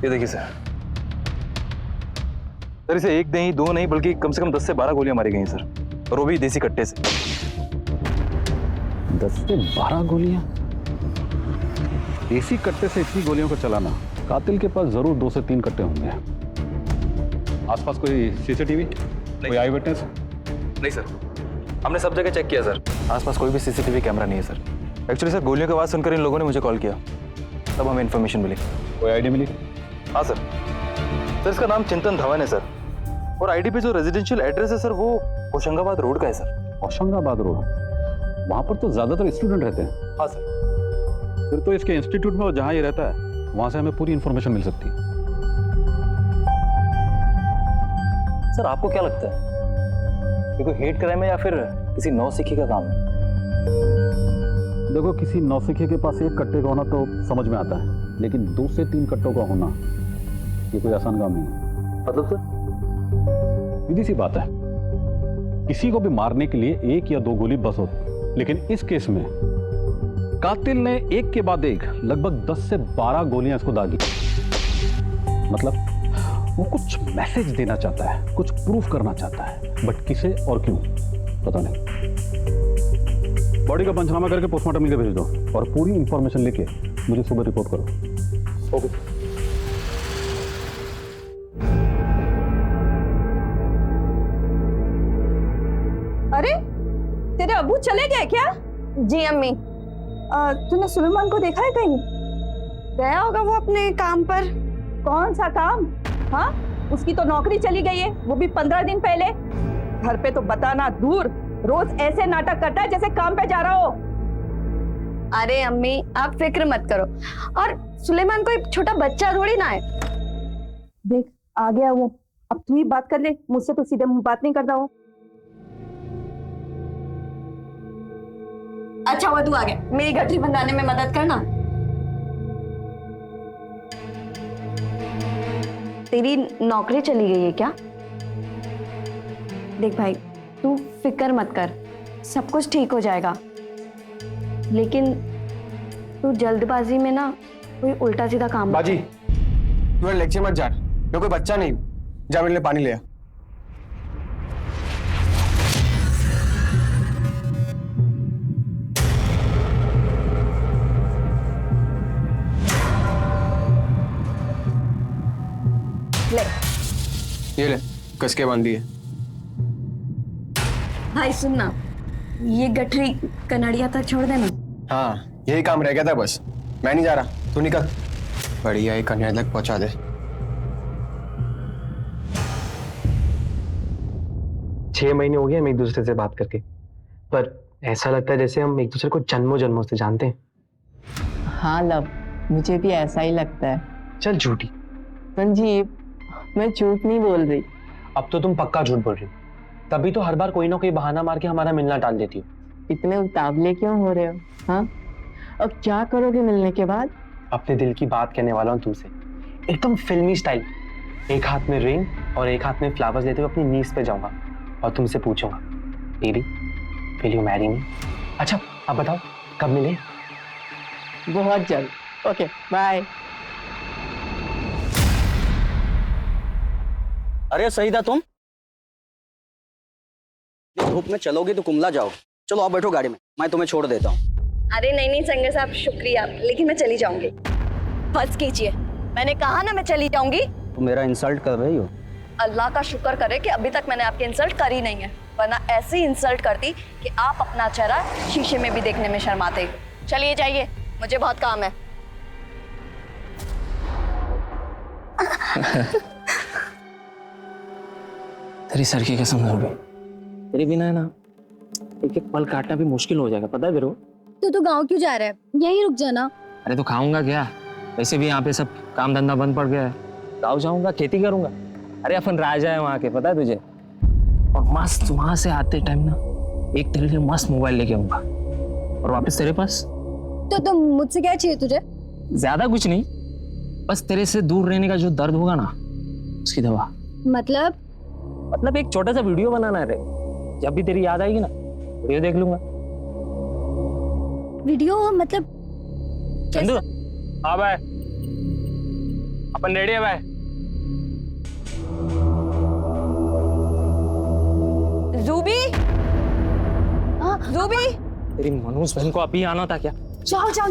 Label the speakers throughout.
Speaker 1: ये देखिए सर, इसे एक नहीं, दो नहीं, बल्कि कम से कम 10 से 12 गोलियां मारी गई सर, और वो भी देसी कट्टे से।
Speaker 2: 10 से 12 गोलियां? देसी कट्टे से इतनी गोलियों को चलाना, कातिल के पास जरूर 2 से 3 कट्टे होंगे। आसपास कोई सीसीटीवी, कोई आई विटनेस?
Speaker 1: नहीं सर, हमने सब जगह चेक किया सर, आसपास कोई भी सीसीटीवी कैमरा नहीं है सर। एक्चुअली सर, गोलियों की आवाज सुनकर इन लोगों ने मुझे कॉल किया, तब हमें इन्फॉर्मेशन मिली।
Speaker 2: कोई आईडी मिली?
Speaker 1: हाँ सर, इसका नाम चिंतन धवन है सर, और आईडी पे जो रेजिडेंशियल एड्रेस है सर, वो होशंगाबाद रोड का है सर।
Speaker 2: होशंगाबाद रोड? वहां पर तो ज्यादातर स्टूडेंट रहते हैं।
Speaker 1: हाँ सर।
Speaker 2: फिर तो इसके इंस्टीट्यूट में जहां ये रहता है, वहां से हमें पूरी इंफॉर्मेशन मिल सकती है।
Speaker 1: सर आपको क्या लगता है, ये कोई हेट क्राइम है या फिर किसी नौसिखी का काम है?
Speaker 2: देखो, किसी नौसिखे के पास एक कट्टे का होना तो समझ में आता है, लेकिन 2 से 3 कट्टों का होना ये कोई आसान काम नहीं है।
Speaker 1: मतलब सर?
Speaker 2: सीधी सी बात है, किसी को भी मारने के लिए 1 या 2 गोली बस होती, लेकिन इस केस में कातिल ने एक के बाद एक लगभग 10 से 12 गोलियां इसको दागी। मतलब वो कुछ मैसेज देना चाहता है, कुछ प्रूफ करना चाहता है, बट किसे और क्यों पता नहीं। बॉडी का पंचनामा करके पोस्टमार्टम के भेज दो, और पूरी इंफॉर्मेशन लेके मुझे सुबह रिपोर्ट करो।
Speaker 1: ओके।
Speaker 3: अरे तेरे अब्बू चले गए क्या?
Speaker 4: जी अम्मी।
Speaker 3: तूने सुलेमान को देखा है कहीं?
Speaker 4: गया होगा वो अपने काम पर।
Speaker 3: कौन सा काम? हाँ, उसकी तो नौकरी चली गई है, वो भी 15 दिन पहले। घर पे तो बताना दूर, रोज ऐसे नाटक करता है जैसे काम पे जा रहा हो।
Speaker 4: अरे अम्मी आप फिक्र मत करो, और सुलेमान कोई छोटा बच्चा थोड़ी ना है।
Speaker 3: देख आ गया वो, अब तू ही बात कर ले, मुझसे तो सीधे मुंह बात नहीं करता वो।
Speaker 4: अच्छा हुआ तू आ गया, मेरी गठरी बंधाने में मदद करना। तेरी नौकरी चली गई है क्या? देख भाई, तू फिक्र मत कर, सब कुछ ठीक हो जाएगा, लेकिन तू जल्दबाजी में ना कोई उल्टा सीधा काम।
Speaker 5: बाजी, तू लेक्चर मत जा, मैं कोई बच्चा नहीं हूं। जा मेरे लिए पानी ले आ।
Speaker 4: ले
Speaker 5: ये ले, कस के बांध दिए।
Speaker 4: भाई सुन ना, ये गठरी कनाड़िया तक छोड़ देना।
Speaker 5: हाँ, यही काम रह गया था बस। मैं नहीं जा रहा, तू निकल। बढ़िया, ये कन्या तक पहुंचा दे।
Speaker 6: 6 महीने हो गए हम एक दूसरे से बात करके, पर ऐसा लगता है जैसे हम एक दूसरे को जन्मों जन्मों से जानते हैं।
Speaker 7: हाँ लव, मुझे भी ऐसा ही लगता है।
Speaker 6: चल झूठी।
Speaker 7: संजीव, मैं झूठ नहीं बोल रही।
Speaker 6: अब तो तुम पक्का झूठ बोल रही हो, तभी तो हर बार कोई ना कोई बहाना मार के हमारा मिलना टाल देती हो।
Speaker 7: इतने उतावले क्यों हो रहे हो? हाँ, अब क्या करोगे मिलने के बाद?
Speaker 6: अपने दिल की बात कहने वाला हूँ तुमसे, एकदम फिल्मी स्टाइल। एक हाथ में रिंग और एक हाथ में फ्लावर्स लेते हुए अपनी नीज पे जाऊंगा और तुमसे पूछूंगा, baby will you marry me? अच्छा अब बताओ कब मिले?
Speaker 7: बहुत जल्द। Okay bye.
Speaker 8: अरे सही था तुम, धूप में चलोगे तो कुमला जाओगे। चलो आप बैठो गाड़ी में, मैं तुम्हें छोड़ देता हूँ।
Speaker 4: अरे नहीं नहीं संजय साहब, शुक्रिया, लेकिन मैं चली जाऊंगी। बस कीजिए, मैंने कहा ना मैं चली जाऊंगी।
Speaker 8: तुम मेरा इंसल्ट कर रही हो।
Speaker 4: अल्लाह का शुक्र करे कि अभी तक मैंने आपकी इंसल्ट करी नहीं है, वरना ऐसी इंसल्ट करती कि आप अपना चेहरा शीशे में भी देखने में शर्माते। चलिए जाइए, मुझे बहुत काम है।
Speaker 8: तेरी सर की कसम होगी, तेरे बिना है ना एक एक पल काटना भी मुश्किल हो जाएगा, पता है बेरो?
Speaker 4: तो गाँव क्यों जा रहा है? यहीं रुक जाना।
Speaker 8: अरे तो खाऊंगा क्या, वैसे भी यहाँ पे सब काम धंधा बंद पड़ गया है। गाँव जाऊंगा, खेती करूंगा। अरे अपन राजा है वहाँ के, पता है तुझे? और मस्त वहां से आते टाइम ना एक तेरे लिए मस्त मोबाइल लेके आऊंगा, और वापस तेरे पास।
Speaker 4: तो तुम मुझसे क्या चाहिए तुझे?
Speaker 8: ज्यादा कुछ नहीं, बस तेरे से दूर रहने का जो दर्द होगा ना, उसकी दवा। मतलब एक छोटा सा वीडियो बनाना है रे, जब भी तेरी याद आएगी ना वीडियो देख लूंगा।
Speaker 4: वीडियो मतलब
Speaker 8: चंदू, हाँ भाई। अपन रेडी है भाई।
Speaker 4: जूबी, जूबी,
Speaker 8: तेरी मनोज बहन को अभी आना था क्या?
Speaker 4: जाओ जाओ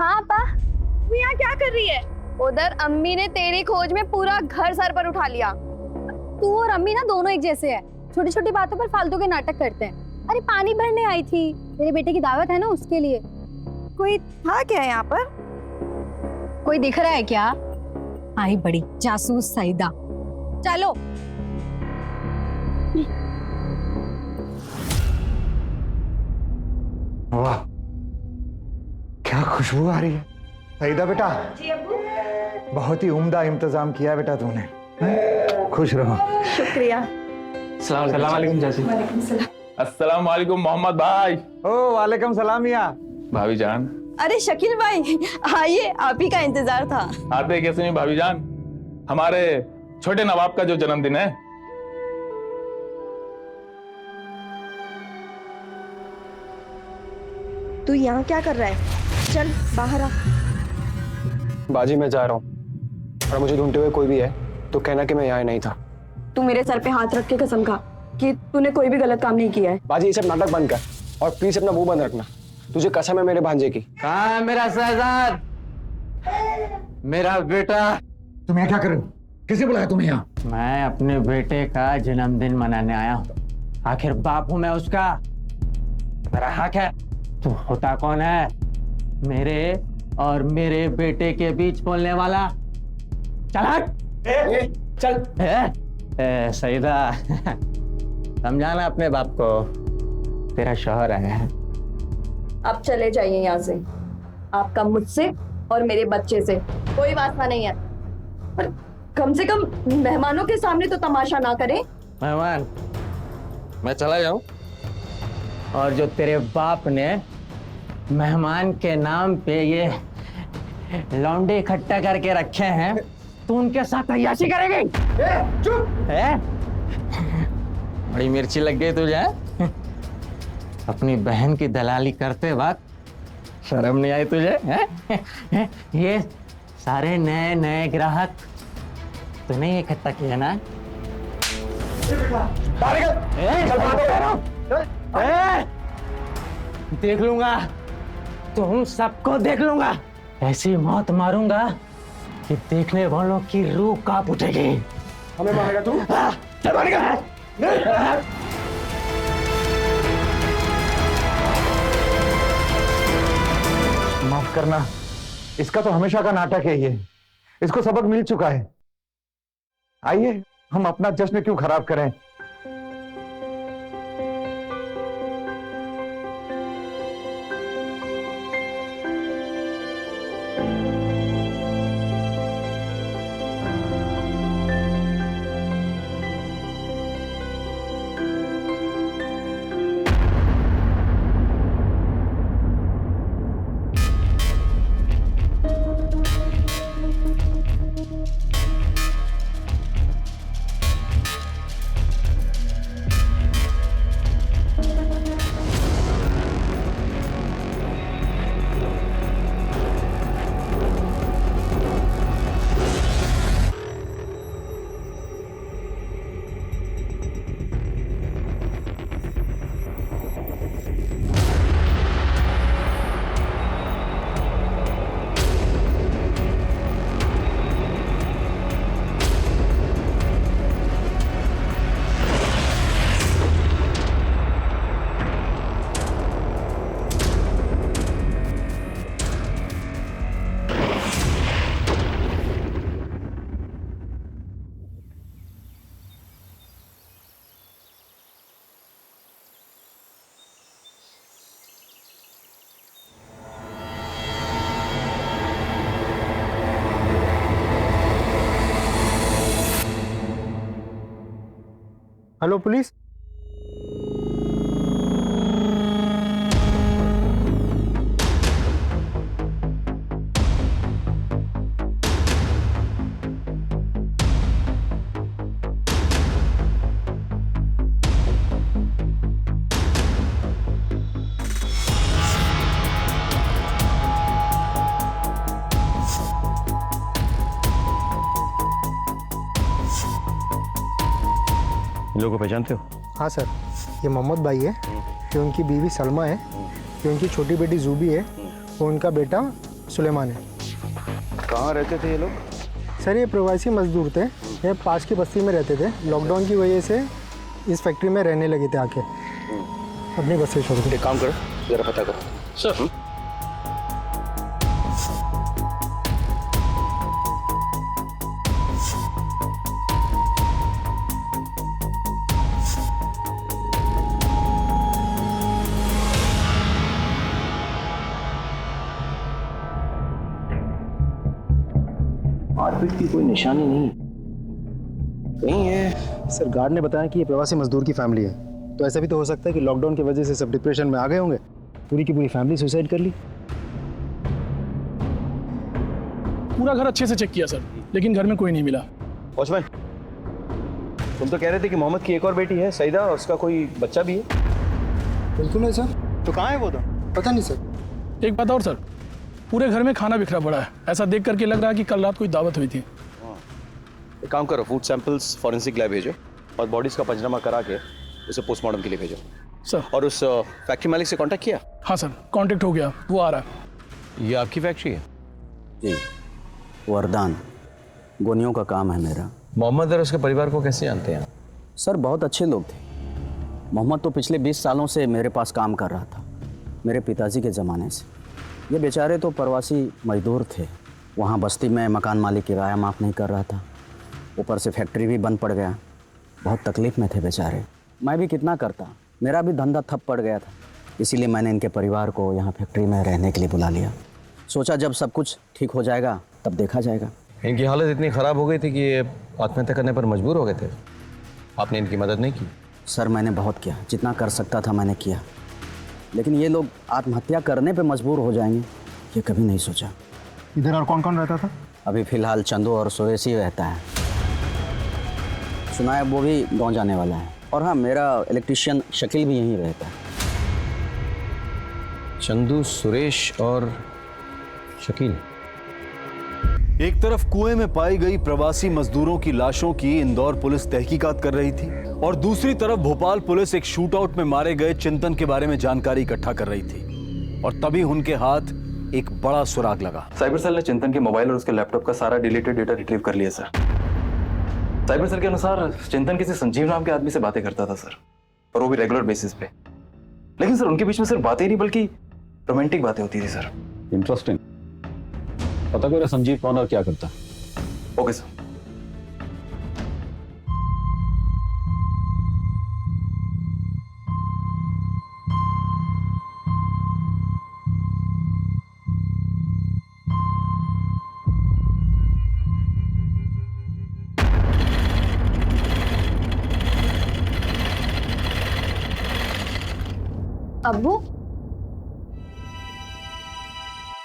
Speaker 4: हाँ पा, तू यहाँ क्या कर रही है? उधर अम्मी ने तेरी खोज में पूरा घर सर पर उठा लिया।
Speaker 9: तू और अम्मी ना दोनों एक जैसे हैं। छोटी छोटी बातों पर फालतू के नाटक करते हैं। अरे पानी भरने आई थी, मेरे बेटे की दावत है ना, उसके लिए।
Speaker 3: कोई था क्या यहाँ पर?
Speaker 9: कोई दिख रहा है क्या? आई बड़ी जासूस सईदा। चलो।
Speaker 10: वाह, क्या खुशबू आ रही है। सईदा बेटा, बहुत ही उम्दा इंतजाम किया बेटा तूने। हैं? खुश रहो।
Speaker 3: शुक्रिया।
Speaker 8: सलाम वालेकुम चाची।
Speaker 11: अस्सलाम वालेकुम मोहम्मद भाई।
Speaker 10: ओ वालेकुम सलाम मियां।
Speaker 11: भाभी जान।
Speaker 3: अरे शकील भाई आइए, आप ही का इंतजार था।
Speaker 11: आते कैसे हैं भाभी जान? हमारे छोटे नवाब का जो जन्मदिन है।
Speaker 3: तू यहाँ क्या कर रहा है? चल बाहर आ।
Speaker 5: बाजी मैं जा रहा हूँ, और मुझे ढूंढते हुए कोई भी है तो कहना कि मैं यहाँ नहीं था।
Speaker 3: तू मेरे सर पे हाथ रख के कसम खा कि तूने कोई भी गलत काम नहीं किया है।
Speaker 5: बाजी ये सब नाटक बंद कर, और प्लीज अपना मुंह बंद रखना। तुझे कसम है मेरे भांजे की।
Speaker 10: कहाँ है मेरा शहजाद, मेरा बेटा? तुम यहाँ क्या कर रहे हो? किसे बुलाया तुम्हें यहाँ?
Speaker 12: मैं अपने बेटे का जन्मदिन मनाने आया हूँ। आखिर बाप हूं मैं उसका, मेरा हक है। तू होता कौन है मेरे और मेरे बेटे के बीच बोलने वाला? चल हट।
Speaker 5: चल।
Speaker 12: सईदा समझाना अपने बाप को, तेरा शौहर आया है।
Speaker 4: आप चले जाइए यहाँ से। आपका मुझसे और मेरे बच्चे से कोई वास्ता नहीं है। पर कम से कम मेहमानों के सामने तो तमाशा ना करें।
Speaker 12: मेहमान, मैं चला जाऊं? और जो तेरे बाप ने मेहमान के नाम पे ये लौंडे इकट्ठा करके रखे हैं, तू उनके साथ अय्याशी करेगी?
Speaker 10: चुप।
Speaker 12: बड़ी मिर्ची लग गई तुझे? अपनी बहन की दलाली करते वक्त शर्म नहीं आई तुझे? ये सारे नए नए ग्राहक तूने इकट्ठा किया ना? देख लूंगा, तुम सबको देख लूंगा। ऐसी मौत मारूंगा कि देखने वालों की रूह कांप उठेगी।
Speaker 5: हमें मारेगा तू?
Speaker 12: चल मारेगा।
Speaker 10: माफ करना, इसका तो हमेशा का नाटक है ये। इसको सबक मिल चुका है। आइए, हम अपना जश्न क्यों खराब करें? Hello police.
Speaker 2: लोगों को पहचानते हो?
Speaker 13: हाँ सर, ये मोहम्मद भाई है, ये उनकी बीवी सलमा है, ये उनकी छोटी बेटी जूबी है, और उनका बेटा सुलेमान है।
Speaker 2: कहाँ रहते थे ये लोग?
Speaker 13: सर ये प्रवासी मजदूर थे, ये पास की बस्ती में रहते थे। लॉकडाउन की वजह से इस फैक्ट्री में रहने लगे थे आके, अपनी बस्ती छोड़ के।
Speaker 2: एक काम करो, जरा पता करो। सर
Speaker 6: मारपीट की कोई निशानी नहीं कहीं है।
Speaker 5: सर गार्ड ने बताया कि ये प्रवासी मजदूर की फैमिली है, तो ऐसा भी तो हो सकता है कि लॉकडाउन की वजह से सब डिप्रेशन में आ गए होंगे, पूरी की पूरी फैमिली सुसाइड कर ली।
Speaker 11: पूरा घर अच्छे से चेक किया सर, लेकिन घर में कोई नहीं मिला।
Speaker 2: वॉचमैन, तुम तो कह रहे थे कि मोहम्मद की एक और बेटी है सईदा, और उसका कोई बच्चा भी है।
Speaker 13: बिल्कुल है सर।
Speaker 5: तो कहाँ है वो? तो
Speaker 13: पता नहीं सर।
Speaker 11: एक बात और सर, पूरे घर में खाना बिखरा पड़ा है। ऐसा देख करके लग रहा है कि कल रात कोई दावत हुई थी।
Speaker 2: एक काम करो, फूड सैंपल्स फॉरेंसिक लैब भेजो और बॉडीज का पंचनामा करा के उसे पोस्टमार्टम के लिए भेजो
Speaker 11: सर।
Speaker 2: और उस फैक्ट्री मालिक से कांटेक्ट किया?
Speaker 11: हाँ सर, कांटेक्ट हो गया, वो आ रहा है।
Speaker 2: ये आपकी फैक्ट्री है?
Speaker 12: जी, वरदान गोनियों का काम है मेरा।
Speaker 2: मोहम्मद और उसके परिवार को कैसे जानते हैं?
Speaker 12: सर बहुत अच्छे लोग थे। मोहम्मद तो पिछले 20 सालों से मेरे पास काम कर रहा था, मेरे पिताजी के ज़माने से। ये बेचारे तो प्रवासी मजदूर थे, वहाँ बस्ती में मकान मालिक किराया माफ़ नहीं कर रहा था, ऊपर से फैक्ट्री भी बंद पड़ गया। बहुत तकलीफ़ में थे बेचारे। मैं भी कितना करता, मेरा भी धंधा ठप पड़ गया था। इसीलिए मैंने इनके परिवार को यहाँ फैक्ट्री में रहने के लिए बुला लिया। सोचा जब सब कुछ ठीक हो जाएगा तब देखा जाएगा।
Speaker 2: इनकी हालत इतनी ख़राब हो गई थी कि ये आत्महत्या करने पर मजबूर हो गए थे। आपने इनकी मदद नहीं की?
Speaker 12: सर मैंने बहुत किया, जितना कर सकता था मैंने किया, लेकिन ये लोग आत्महत्या करने पे मजबूर हो जाएंगे ये कभी नहीं सोचा।
Speaker 13: इधर और कौन कौन रहता था?
Speaker 12: अभी फ़िलहाल चंदू और सुरेश ही रहता है। सुना है वो भी गाँव जाने वाला है। और हाँ, मेरा इलेक्ट्रिशियन शकील भी यहीं रहता है।
Speaker 2: चंदू, सुरेश और शकील।
Speaker 14: एक तरफ कुएं में पाई गई प्रवासी मजदूरों की लाशों की इंदौर पुलिस तहकीकात कर रही थी, और दूसरी तरफ भोपाल पुलिस एक शूटआउट में मारे गए चिंतन के बारे में जानकारी इकट्ठा कर रही थी। और तभी उनके हाथ एक बड़ा सुराग लगा।
Speaker 1: साइबर सेल ने चिंतन के मोबाइल और उसके लैपटॉप का सारा डिलीटेड डेटा रिट्रीव कर लिया सर। साइबर सेल के अनुसार चिंतन किसी संजीव नाम के आदमी से बातें करता था सर, और वो भी रेगुलर बेसिस पे। लेकिन सर उनके बीच में सिर्फ बातें नहीं बल्कि रोमांटिक बातें होती थी सर।
Speaker 2: इंटरेस्टिंग। पता करो संजीव कौन और क्या करता।
Speaker 1: Okay sir.
Speaker 4: अब्बू,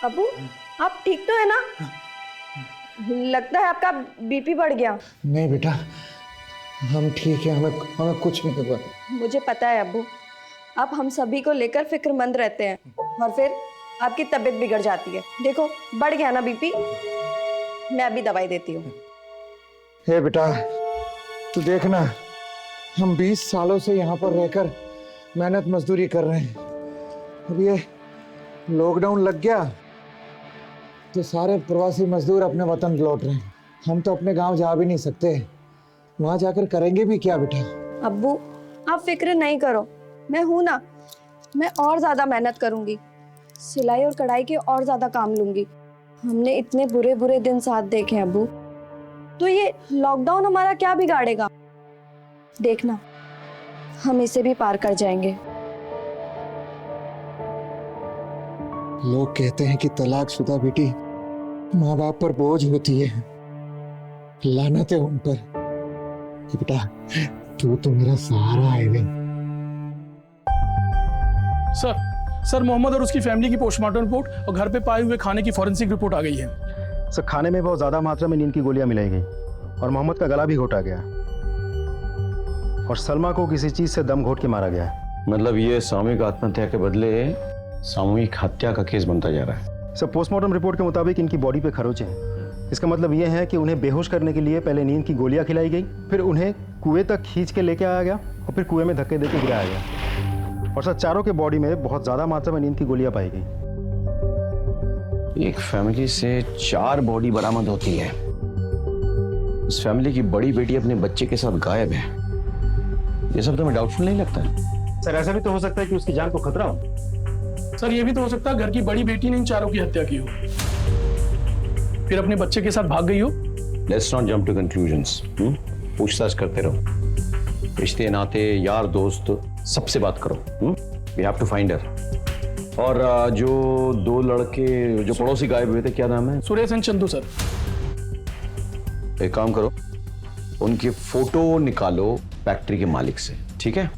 Speaker 4: अब्बू आप ठीक तो है ना? लगता है आपका बीपी बढ़ गया।
Speaker 13: नहीं बेटा, हम ठीक है, हमें कुछ नहीं हुआ।
Speaker 4: मुझे पता है अब्बू, आप हम सभी को लेकर फिक्रमंद रहते हैं और फिर आपकी तबीयत बिगड़ जाती है। देखो बढ़ गया ना बीपी, मैं अभी दवाई देती हूँ।
Speaker 10: हे बेटा, तू देखना, हम 20 सालों से यहाँ पर रहकर मेहनत मजदूरी कर रहे हैं। अब ये लॉकडाउन लग गया तो सारे प्रवासी मजदूर अपने वतन लौट रहे हैं। हम तो अपने गांव जा भी नहीं सकते, वहां जाकर करेंगे भी क्या बेटा?
Speaker 4: अब्बू आप फिक्र नहीं करो, मैं हूं ना, मैं और ज्यादा मेहनत करूंगी, सिलाई और कढ़ाई के और ज्यादा काम लूंगी। हमने इतने बुरे बुरे दिन साथ देखे हैं अब्बू, तो ये लॉकडाउन हमारा क्या बिगाड़ेगा? देखना हम इसे भी पार कर जाएंगे।
Speaker 10: लोग कहते हैं कि तलाकशुदा बेटी माँ बाप पर बोझ होती है, लानत है उन पर। कि बेटा तू तो मेरा सहारा है भाई।
Speaker 11: सर मोहम्मद और उसकी फैमिली की पोस्टमार्टम रिपोर्ट और घर पे पाए हुए खाने की फॉरेंसिक रिपोर्ट आ गई है।
Speaker 5: सर खाने में बहुत ज्यादा मात्रा में नींद की गोलियां मिलाई गई और मोहम्मद का गला भी घोटा गया, और सलमा को किसी चीज से दम घोट के मारा गया है।
Speaker 2: मतलब ये सामूहिक आत्महत्या के बदले सामूहिक हत्या का केस बनता जा रहा है।
Speaker 5: सर पोस्टमार्टम रिपोर्ट के मुताबिक इनकी बॉडी पे खरोंचे हैं, इसका मतलब ये है कि उन्हें बेहोश करने के लिए पहले नींद की गोलियां खिलाई गई, फिर उन्हें कुएं तक खींच के लेके आया गया और फिर कुएं में धक्के देके गिराया गया। और सर चारों के बॉडी में बहुत ज़्यादा मात्रा में नींद की गोलियां पाई गई।
Speaker 15: एक फैमिली से 4 बॉडी बरामद होती है। उस फैमिली की बड़ी बेटी अपने बच्चे के साथ गायब है। ये सब तुम्हें डाउटफुल नहीं लगता?
Speaker 5: सर ऐसा भी तो हो सकता है कि उसकी जान को खतरा हो।
Speaker 11: सर ये भी तो हो सकता है घर की बड़ी बेटी ने इन चारों की हत्या की हो, फिर अपने बच्चे के साथ भाग गई हो।
Speaker 15: Let's not jump to conclusions. पूछताछ करते रहो, रिश्ते नाते यार दोस्त सबसे बात करो। We have to find her. और जो 2 लड़के जो पड़ोसी गायब हुए थे, क्या नाम है?
Speaker 11: Suresh and Chandu sir.
Speaker 15: एक काम करो, उनकी फोटो निकालो फैक्ट्री के मालिक से, ठीक है?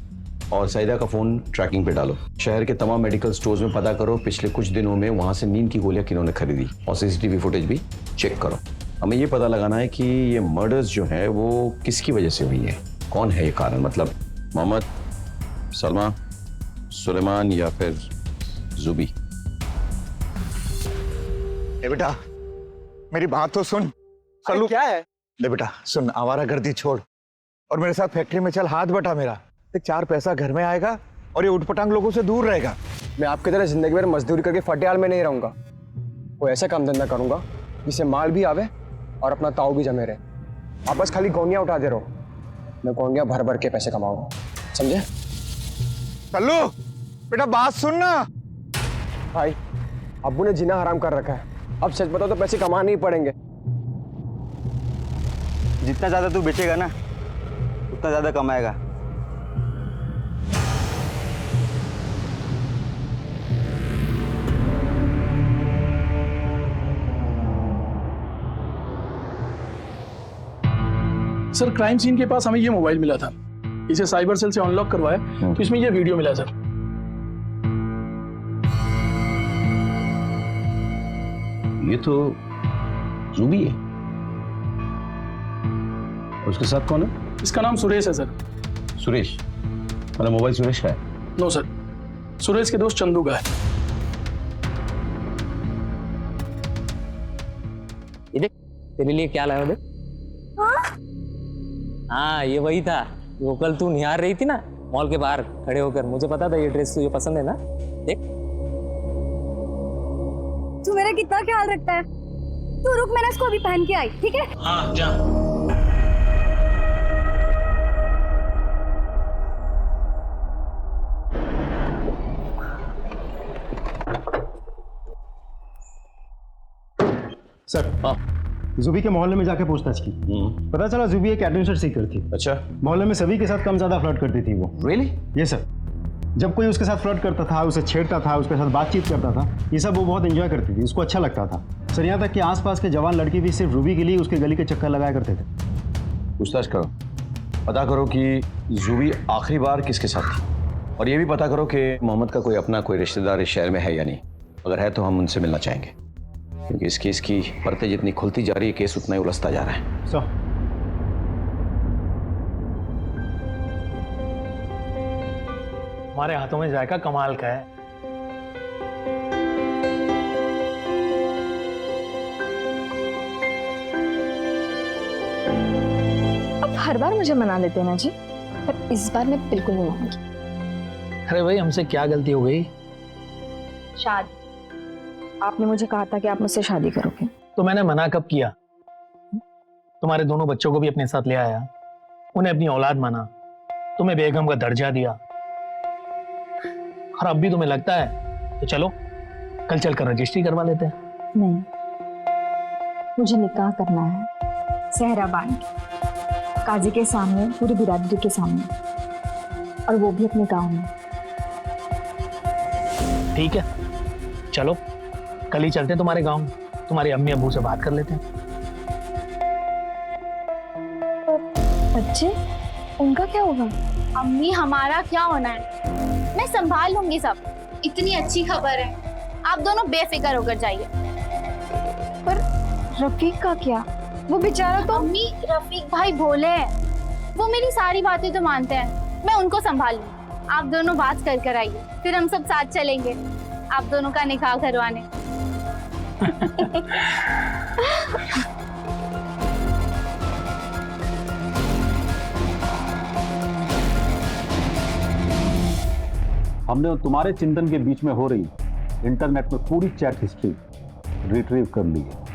Speaker 15: और सईदा का फोन ट्रैकिंग पे डालो। शहर के तमाम मेडिकल स्टोर्स में पता करो पिछले कुछ दिनों में वहां से नींद की गोलियां किन्होंने खरीदी, और सीसीटीवी फुटेज भी चेक करो। हमें ये पता लगाना है कि ये मर्डर्स जो है वो किसकी वजह से हुई है, कौन है ये कारण, मतलब मोहम्मद, सलमा, सुलेमान या फिर जुबी।
Speaker 10: ए बेटा मेरी बात तो सुन। चलो क्या है? ले बेटा सुन, आवारागर्दी छोड़ और मेरे साथ फैक्ट्री में चल, हाथ बटा मेरा। 4 पैसा घर में आएगा और ये उठपटांग लोगों से दूर रहेगा।
Speaker 6: मैं आपकी तरह जिंदगी भर मजदूरी करके फटियाल में नहीं रहूंगा। वो ऐसा काम धंधा करूंगा जिससे माल भी आवे और अपना ताऊ भी जमे रहे। आप बस खाली गोंगियां उठा दे रहो, मैं गोंगियां भर भर के पैसे कमाऊंगा, समझे?
Speaker 10: चलो बेटा बात सुन ना।
Speaker 6: भाई अब्बू ने जीना हराम कर रखा है, अब सच बताओ तो पैसे कमाने ही पड़ेंगे।
Speaker 16: जितना ज्यादा तू बेचेगा ना उतना ज्यादा कमाएगा।
Speaker 11: सर क्राइम सीन के पास हमें ये मोबाइल मिला था, इसे साइबर सेल से अनलॉक करवाया तो इसमें ये वीडियो मिला सर।
Speaker 15: ये तो जुबी है। उसके साथ कौन है?
Speaker 11: इसका नाम सुरेश है सर।
Speaker 15: सुरेश? मेरा मोबाइल सुरेश का है?
Speaker 11: नो सर, सुरेश के दोस्त चंदू का है।
Speaker 8: ये देख तेरे लिए क्या लाया। देख हाँ ये वही था वो कल तू निहार रही थी ना मॉल के बाहर खड़े होकर। मुझे पता था ये ड्रेस तुझे पसंद है ना। देख
Speaker 9: तू मेरा कितना ख्याल रखता है। तू रुक, मैंने इसको अभी पहन के आई, ठीक है?
Speaker 11: हाँ जा।
Speaker 5: सर जुबी के मोहल्ले में जाके पूछताछ की, पता चला जुबी एक एडवेंचर सीकर थी।
Speaker 15: अच्छा।
Speaker 5: मोहल्ले में सभी के साथ कम ज्यादा फ्लर्ट करती थी वो।
Speaker 15: रियली?
Speaker 5: ये सर, जब कोई उसके साथ फ्लर्ट करता था, उसे छेड़ता था, उसके साथ बातचीत करता था, ये सब वो बहुत एंजॉय करती थी, उसको अच्छा लगता था। सर यहाँ तक कि आसपास के जवान लड़की भी सिर्फ रूबी के लिए उसके गली के चक्कर लगाया करते थे।
Speaker 15: पूछताछ करो, पता करो कि जुबी आखिरी बार किसके साथ थी, और ये भी पता करो कि मोहम्मद का कोई अपना कोई रिश्तेदार इस शहर में है या नहीं। अगर है तो हम उनसे मिलना चाहेंगे, क्योंकि इस केस की परतें जितनी खुलती जा रही है केस उतना ही उलझता जा रहा है।
Speaker 5: सो
Speaker 11: हमारे हाथों में जायका कमाल का है।
Speaker 4: अब हर बार मुझे मना लेते हैं ना जी, पर इस बार मैं बिल्कुल नहीं मानूंगी।
Speaker 11: अरे भाई हमसे क्या गलती हो गई?
Speaker 4: शादी, आपने मुझे कहा था कि आप मुझसे शादी करोगे।
Speaker 11: तो मैंने मना कब किया? तुम्हारे दोनों बच्चों को भी अपने साथ ले आया, उन्हें अपनी औलाद माना, तुम्हें बेगम का दर्जा दिया, और अब भी तुम्हें लगता है तो चलो कल चलकर रजिस्ट्री करवा लेते हैं।
Speaker 4: नहीं, मुझे निकाह करना है सहरा बांध के, काजी के सामने, पूरी बिरादरी के सामने, और वो भी अपने गांव में।
Speaker 11: ठीक है चलो कल ही चलते हैं तुम्हारे गांव, तुम्हारे अम्मी अब्बू से बात कर लेते हैं।
Speaker 4: बच्चे, उनका क्या होगा?
Speaker 9: अम्मी हमारा क्या होना है, मैं संभाल लूंगी सब। इतनी अच्छी खबर है, आप दोनों बेफिक्र होकर जाइए।
Speaker 4: पर रफीक का क्या? वो बेचारा तो।
Speaker 9: अम्मी रफीक भाई भोले हैं, वो मेरी सारी बातें तो मानते हैं, मैं उनको संभाल लूंगी। आप दोनों बात कर आइए, फिर हम सब साथ चलेंगे आप दोनों का निकाह करवाने।
Speaker 2: हमने तुम्हारे चिंतन के बीच में हो रही इंटरनेट में पूरी चैट हिस्ट्री रिट्रीव कर ली है।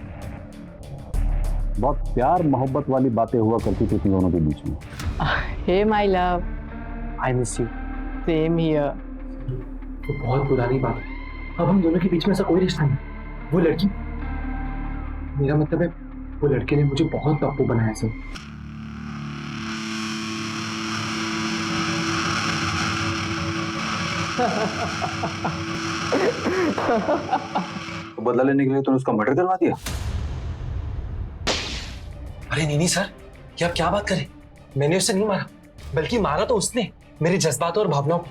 Speaker 2: बहुत प्यार मोहब्बत वाली बातें हुआ करती थी तुम दोनों के बीच में।
Speaker 7: Hey my love,
Speaker 6: I miss you.
Speaker 7: Same here.
Speaker 6: तो बहुत पुरानी बात है, अब हम दोनों के बीच में ऐसा कोई रिश्ता नहीं। वो लड़की, मेरा मतलब है वो लड़के ने मुझे बहुत पप्पू बनाया सर।
Speaker 1: तो बदला लेने के लिए तूने उसका मर्डर करवा दिया?
Speaker 6: अरे नहीं सर, ये आप क्या बात करें? मैंने उसे नहीं मारा, बल्कि मारा तो उसने मेरे जज्बातों और भावनाओं को।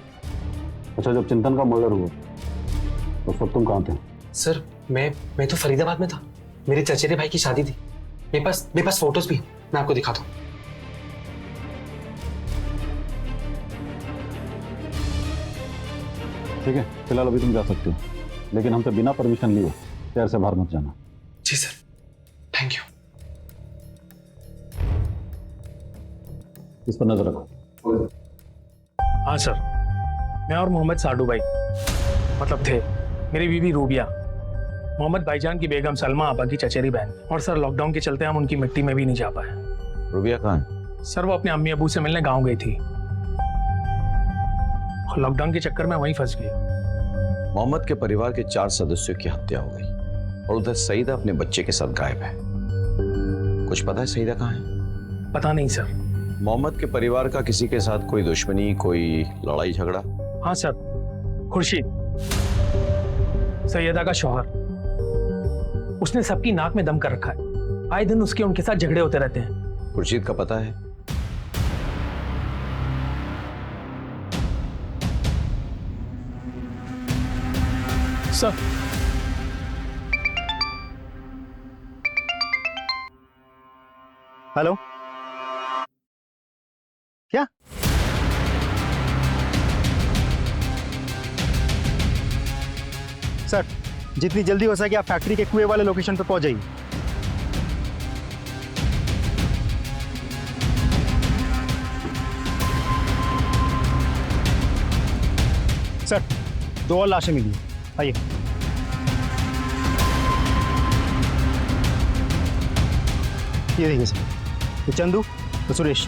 Speaker 2: अच्छा, जब चिंतन का मर्डर हुआ तो सब तुम कहाँ थे?
Speaker 6: सर मैं तो फरीदाबाद में था, मेरे चचेरे भाई की शादी थी। मेरे पास फोटोज भी, मैं आपको दिखाता हूँ।
Speaker 2: ठीक है, फिलहाल अभी तुम जा सकते हो, लेकिन हमसे बिना परमिशन लिए शहर से बाहर मत जाना।
Speaker 6: जी सर, थैंक यू।
Speaker 2: इस पर नजर रखो।
Speaker 11: हाँ सर, मैं और मोहम्मद साडू भाई मतलब थे, मेरी बीवी रूबिया, मोहम्मद भाईजान की बेगम सलमा आपा की चचेरी बहन। और सर लॉकडाउन के चलते हम उनकी मिट्टी में भी नहीं जा पाए।
Speaker 15: रूबिया कहाँ है?
Speaker 11: सर वो अपने अम्मी अबू से मिलने गांव गई थी और लॉकडाउन के चक्कर में वहीं फंस गई।
Speaker 15: मोहम्मद के परिवार के 4 सदस्यों की हत्या हो गई और उधर सईदा अपने बच्चे के साथ गायब है। कुछ पता है सईदा कहाँ है?
Speaker 11: पता नहीं सर।
Speaker 15: मोहम्मद के परिवार का किसी के साथ कोई दुश्मनी, कोई लड़ाई झगड़ा?
Speaker 11: हाँ सर, खुर्शीद सैयदा का शौहर, उसने सबकी नाक में दम कर रखा है। आए दिन उसके उनके साथ झगड़े होते रहते हैं।
Speaker 15: खुर्शीद का पता है?
Speaker 11: सर
Speaker 5: हेलो, क्या? सर, जितनी जल्दी हो सके आप फैक्ट्री के कुएं वाले लोकेशन पर पहुंच जाइए। सर, 2 और लाशें मिली हैं, आइए। ये देखिए सर, ये चंदू तो सुरेश।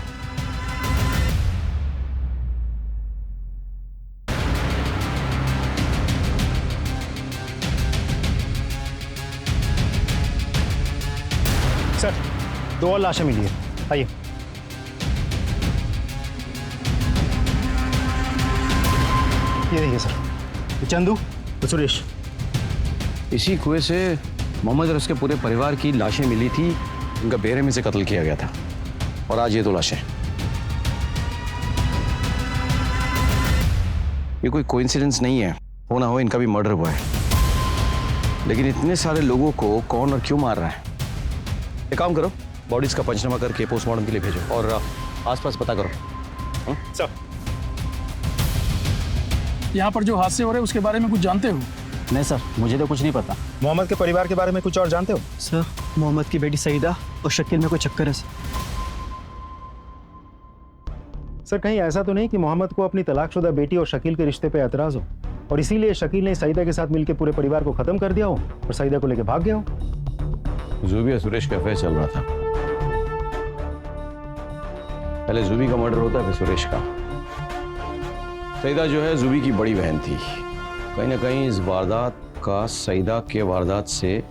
Speaker 5: सर, 2 और लाशें मिली है, आइए। ये देखिए सर, ये चंदू तो सुरेश।
Speaker 15: इसी कुएं से मोहम्मद और उसके पूरे परिवार की लाशें मिली थी, उनका बेरहमी से कत्ल किया गया था। और आज ये 2 लाशें। ये कोई कोइंसिडेंस नहीं है, हो ना हो इनका भी मर्डर हुआ है। लेकिन इतने सारे लोगों को कौन और क्यों मार रहा है? एक काम करो, बॉडीज का पंचनामा करके पोस्टमार्टम के लिए भेजो और आसपास पता करो।
Speaker 11: सर, यहाँ पर जो हादसे हो रहे हैं उसके बारे में कुछ जानते हो?
Speaker 5: नहीं सर, मुझे तो कुछ नहीं पता। मोहम्मद के परिवार के बारे में कुछ और जानते हो?
Speaker 17: सर, मोहम्मद की बेटी सईदा और शकील में कोई चक्कर है
Speaker 5: सर, कहीं ऐसा तो नहीं कि मोहम्मद को अपनी तलाकशुदा बेटी और शकील के रिश्ते पे एतराज हो और इसीलिए शकील ने सईदा के साथ मिलकर पूरे परिवार को खत्म कर दिया हो और सईदा को लेकर भाग गया हो?
Speaker 15: जूबी और सुरेश का अफेयर चल रहा था। पहले जूबी का मर्डर होता है, फिर सुरेश का। सईदा जो है जूबी की बड़ी बहन थी। कहीं ना कहीं इस वारदात का सईदा के वारदात से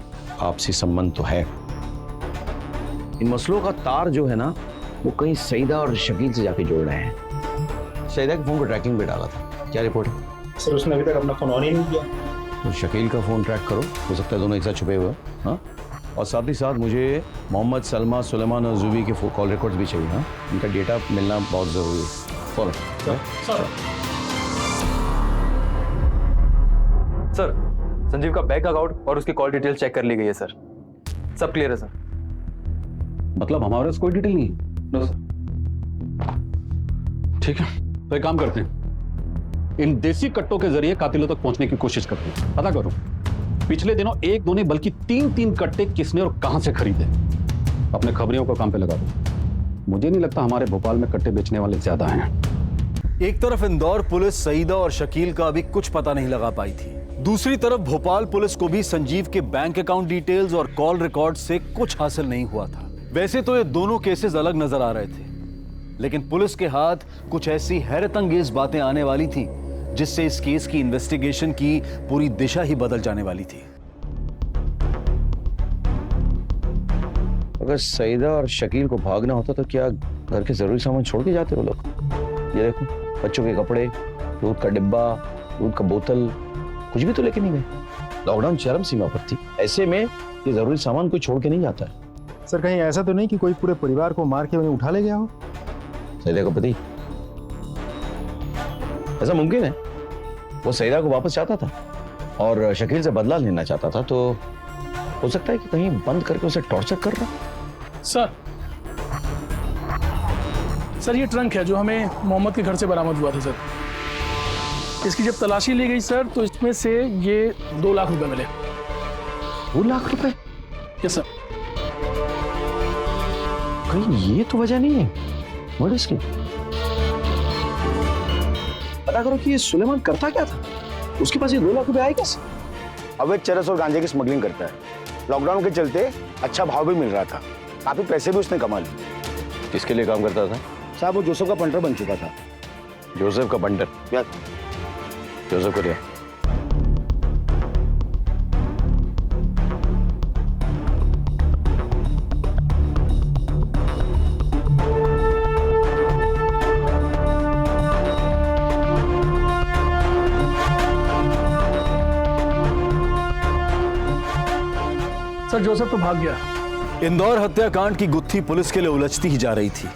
Speaker 15: आपसी संबंध तो है। इन मसलों का तार जो है ना, वो कहीं सईदा और शकील से जाके जोड़ रहे हैं। सईदा के फोन को ट्रैकिंग पे डाला था, क्या रिपोर्ट है?
Speaker 5: सर, उसने अभी तक अपना फोन ऑन ही नहीं किया।
Speaker 15: तो शकील का फोन ट्रैक करो, हो सकता है दोनों एक साथ छुपे हुए। हाँ, और साथ ही साथ मुझे मोहम्मद, सलमा, सुलेमान और जूबी के कॉल रिकॉर्ड्स भी चाहिए। हाँ, इनका डेटा मिलना बहुत जरूरी है। फॉलो
Speaker 1: सर, संजीव का बैंक अकाउंट और उसकी कॉल डिटेल चेक कर ली गई है सर। सब क्लियर है सर।
Speaker 2: मतलब हमारे पास कोई डिटेल नहीं है?
Speaker 1: No sir.
Speaker 2: ठीक है, तो एक काम करते हैं, इन देसी कट्टों के जरिए कातिलों तक पहुंचने की कोशिश करते हैं। पता करो पिछले दिनों 1-2 नहीं बल्कि 3-3 कट्टे किसने और कहां से खरीदे। अपने खबरियों को काम पे लगा दो। मुझे नहीं लगता हमारे भोपाल में कट्टे बेचने वाले ज्यादा हैं।
Speaker 14: एक तरफ इंदौर पुलिस सईदा और शकील का अभी कुछ पता नहीं लगा पाई थी, दूसरी तरफ भोपाल पुलिस को भी संजीव के बैंक अकाउंट डिटेल्स और कॉल रिकॉर्ड से कुछ हासिल नहीं हुआ था। वैसे तो ये दोनों केसेस अलग नजर आ रहे थे, लेकिन पुलिस के हाथ कुछ ऐसी हैरतअंगेज बातें आने वाली थी जिससे इस केस की इन्वेस्टिगेशन की पूरी दिशा ही बदल जाने वाली थी।
Speaker 15: अगर सईदा और शकील को भागना होता तो क्या घर के जरूरी सामान छोड़ के जाते वो लोग? ये देखो, बच्चों के कपड़े, दूध का डिब्बा, दूध का बोतल, कुछ भी तो लेके नहीं गए। लॉकडाउन चरम सीमा पर थी, ऐसे में ये जरूरी सामान कोई छोड़ के नहीं जाता है।
Speaker 5: सर कहीं ऐसा तो नहीं कि कोई पूरे परिवार को मार के उन्हें उठा ले गया हो?
Speaker 15: सईदा को पति, ऐसा मुमकिन है। वो सईदा को वापस चाहता था और शकील से बदला लेना चाहता था, तो हो सकता है कि कहीं बंद करके उसे टॉर्चर कर रहा।
Speaker 11: सर ये ट्रंक है जो हमें मोहम्मद के घर से बरामद हुआ था सर। इसकी जब तलाशी ली गई सर तो इसमें से ये 2 लाख रुपए मिले।
Speaker 15: 2 लाख रुपए?
Speaker 11: Yes sir.
Speaker 15: कहीं ये तो वजह नहीं है मर्डर्स की। पता करो कि ये सुलेमान करता क्या था, उसके पास ये 2 लाख रुपए आए कैसे?
Speaker 16: अवैध चरस और गांजे की स्मगलिंग करता है। लॉकडाउन के चलते अच्छा भाव भी मिल रहा था, काफी पैसे भी उसने कमा लिए।
Speaker 15: किसके लिए काम करता था?
Speaker 16: साहब वो जोसेफ का पंटर बन चुका था।
Speaker 15: जोसेफ का पंटर?
Speaker 16: यस।
Speaker 15: जोसेफ को दिया।
Speaker 11: सर जोसेफ तो भाग गया।
Speaker 14: इंदौर हत्याकांड की गुत्थी पुलिस के लिए उलझती ही जा रही थी।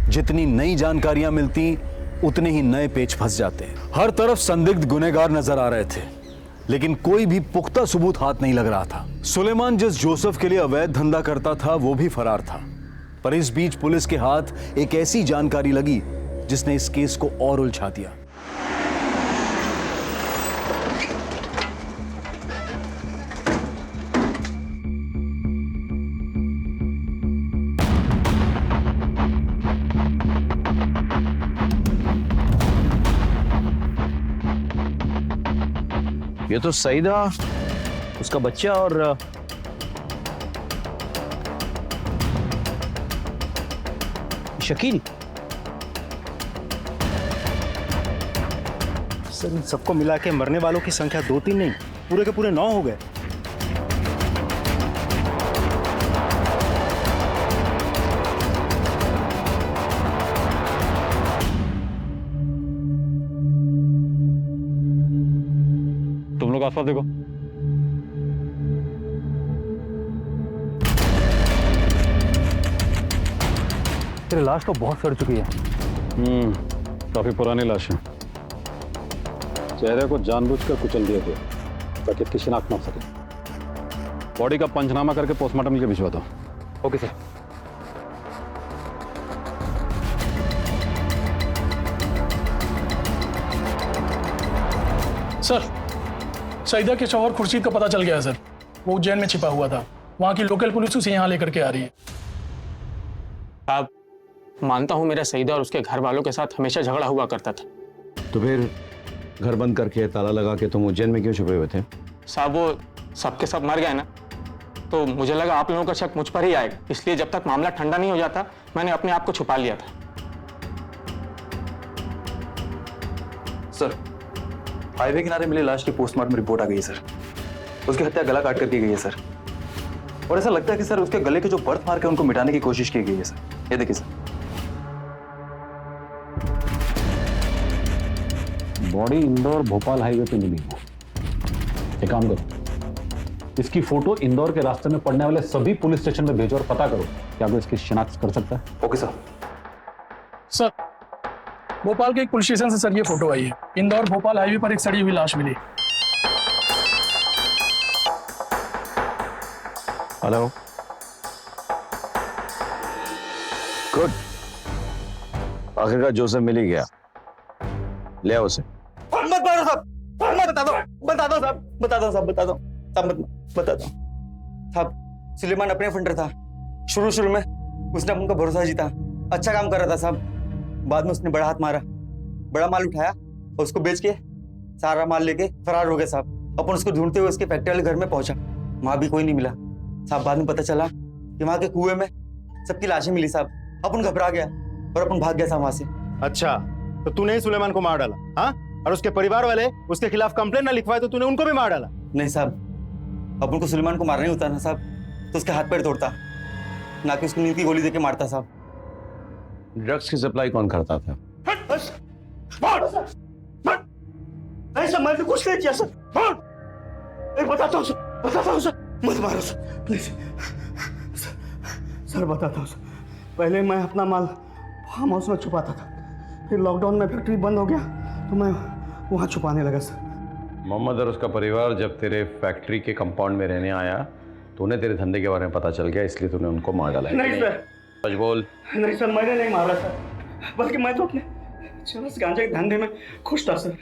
Speaker 14: जितनी नई जानकारियां मिलती उतने ही नए पेच फंस जाते। हर तरफ संदिग्ध गुनहगार नजर आ रहे थे, लेकिन कोई भी पुख्ता सबूत हाथ नहीं लग रहा था। सुलेमान जिस जोसेफ के लिए अवैध धंधा करता था वो भी फरार था, पर इस बीच पुलिस के हाथ एक ऐसी जानकारी लगी जिसने इस केस को और उलझा दिया।
Speaker 15: ये तो सईदा, उसका बच्चा और शकील।
Speaker 5: सर इन सबको मिला के मरने वालों की संख्या 2-3 नहीं, पूरे के पूरे 9 हो गए।
Speaker 2: तुम लोग आसपास देखो।
Speaker 5: तेरी लाश तो बहुत सड़ चुकी है।
Speaker 2: काफी पुरानी लाश है। चेहरे को जानबूझकर कुचल दिया गया ताकि इसकी शिनाख्त ना हो सके। बॉडी का पंचनामा करके पोस्टमार्टम के लिए भिजवा दो।
Speaker 1: Okay sir.
Speaker 11: सर सईदा के शौहर खुर्शीद का पता चल गया है सर। वो उज्जैन में छिपा हुआ था, वहां की लोकल पुलिस उसे यहाँ लेकर के आ रही है।
Speaker 6: साहब मानता हूँ मेरा सईदा और उसके घर वालों के साथ हमेशा झगड़ा हुआ करता था।
Speaker 15: तो फिर घर बंद करके ताला लगा के तुम उज्जैन में क्यों छुपे हुए थे?
Speaker 6: साहब वो सबके सब मर गए ना, तो मुझे लगा आप लोगों का शक मुझ पर ही आएगा, इसलिए जब तक मामला ठंडा नहीं हो जाता मैंने अपने आप को छुपा लिया था।
Speaker 1: सर हाईवे किनारे मिली लाश की पोस्टमार्टम रिपोर्ट आ गई है सर। उसकी हत्या गला काट कर की गई है सर, और ऐसा लगता है कि सर उसके गले के जो बर्थ मार्क है उनको मिटाने की कोशिश की गई है सर। ये देखिए sir.
Speaker 2: Body Indore Bhopal highway पे मिली है। एक काम करो, इसकी फोटो इंदौर के रास्ते में पड़ने वाले सभी पुलिस स्टेशन में भेजो और पता करो क्या कोई इसकी शिनाख्त कर सकता है।
Speaker 1: Okay sir.
Speaker 11: सर भोपाल के एक पुलिस स्टेशन से सर ये फोटो आई है। इंदौर भोपाल हाईवे पर एक सड़ी हुई लाश मिली।
Speaker 15: हेलो, गुड, आखिरकार जोसेफ मिल ही गया। ले आओ उसे।
Speaker 16: मत मारो साहब, मत बता दो साहब, बता दो साहब, बता दो साहब, मत बता दो साहब। सुलेमान अपने फंडर था। शुरू में उसने अपन का भरोसा जीता, अच्छा काम कर रहा था साहब। बाद में उसने बड़ा हाथ मारा, बड़ा माल उठाया और उसको बेच के सारा माल लेके फरार हो गया साहब। अपन उसको ढूंढते हुए उसके फैक्ट्री वाले घर में पहुंचा, वहां भी कोई नहीं मिला साहब। बाद में पता चला कि वहां के कुएं में सबकी लाशें मिली साहब। अपन घबरा गया और अपन भाग गया साहब वहां से।
Speaker 5: अच्छा, तो तूने ही सुलेमान को मार डाला? हाँ, और उसके परिवार वाले उसके खिलाफ कंप्लेंट ना लिखवाए तो तूने उनको भी मार डाला?
Speaker 16: नहीं साहब, अपन को सुलेमान को मारना ही होता ना साहब तो उसके हाथ पैर तोड़ता, ना कि उसको नींद की गोली देके मारता साहब।
Speaker 15: ड्रग्स की सप्लाई कौन करता था?
Speaker 10: नहीं सर, मैंने कुछ नहीं किया सर। बताता हूँ सर, मत मारो सर प्लीज। सर बताता हूँ सर, पहले मैं अपना माल फार्म हाउस में छुपाता था, फिर लॉकडाउन में फैक्ट्री बंद हो गया तो मैं वहाँ छुपाने लगा सर।
Speaker 15: मोहम्मद और उसका परिवार जब तेरे फैक्ट्री के कंपाउंड में रहने आया तो उन्हें तेरे धंधे के बारे में पता चल गया, इसलिए तूने उनको मार डाला?
Speaker 10: नहीं सर।
Speaker 15: सच बोल।
Speaker 10: नहीं सर, मैंने नहीं मारा सर, बल्कि मैं तो अपने चरस गांजे के धंधे में खुश था सर।